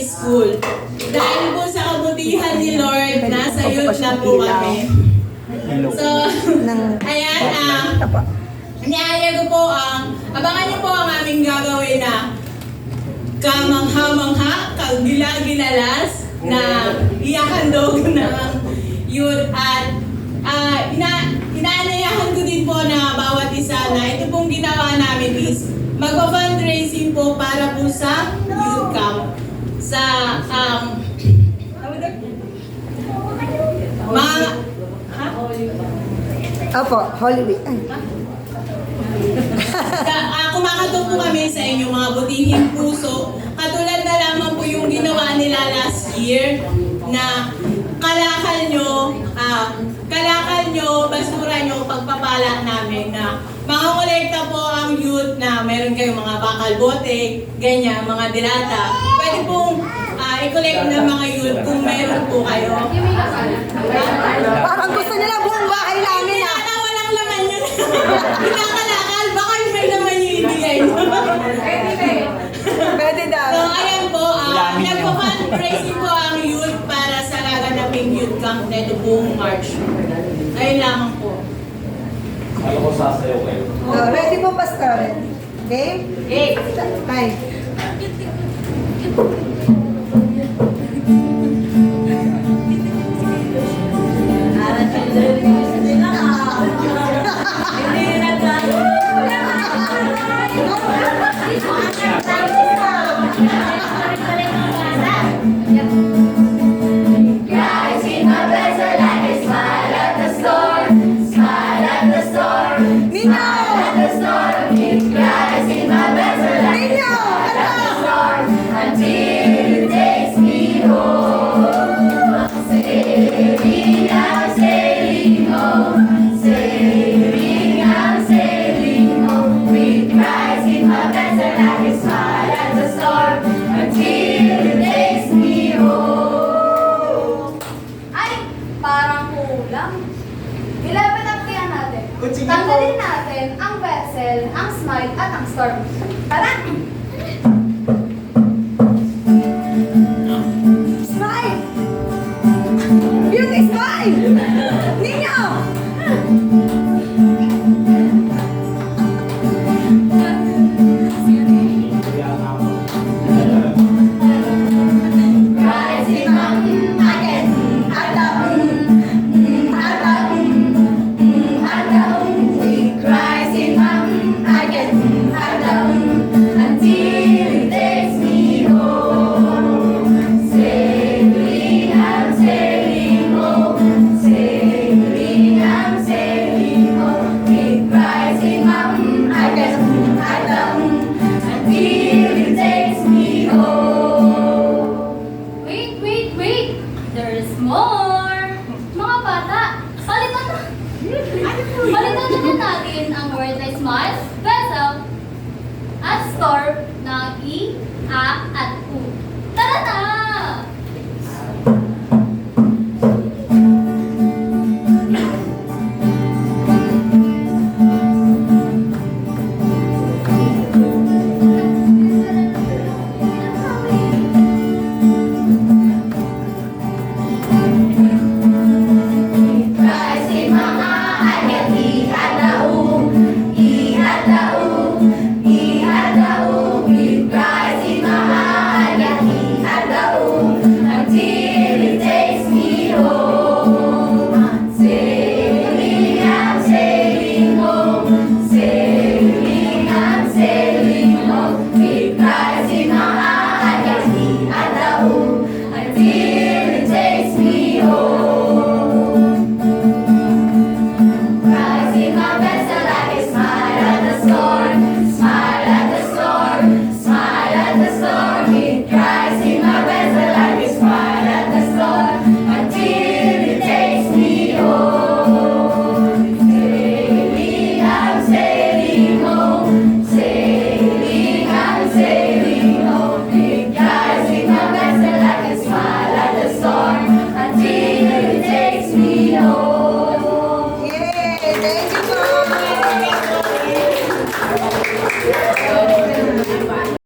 School. Dahil po sa kabutihan ni Lord, nasa youth na po kami. So, ayan, niaya ko po abangan niyo po ang aming gagawin na kamangha-mangha, kagila-gilalas na iyahandog ng youth at inaanayahan ko din po na bawat isa na ito pong ginawa namin is magpa-fundraising po para po sa youth camp sa Opo, Holy Week. Kumakato po kami sa inyong mga butihing puso. Katulad na lamang po yung ginawa nila last year na kalakal nyo, basura nyo, pagpapala namin na makakolekta po ang youth na meron kayong mga bakal bote, ganyan, mga dilata. Pwede pong i-collect ng mga youth kung meron po kayo. Parang gusto nila buong bahay namin ah. Walang laman yun. Pinakalakal, baka yung may laman yung ibigay nyo. Pwede daw. So, ayan po, nagpo-fundraising po ang youth para sa gaganaping youth camp na ito pong March. Ayun lamang po. Alam ko sasayaw kayo. Ready po, Pastor? Okay? Okay. Bye. Tanggalin natin ang vessel, ang smile, at ang storm. Tara! Smile! Beauty smile! Ninyo! Palitan natin ang word na smile, vessel, at storm ng I, A, at U. Tara na!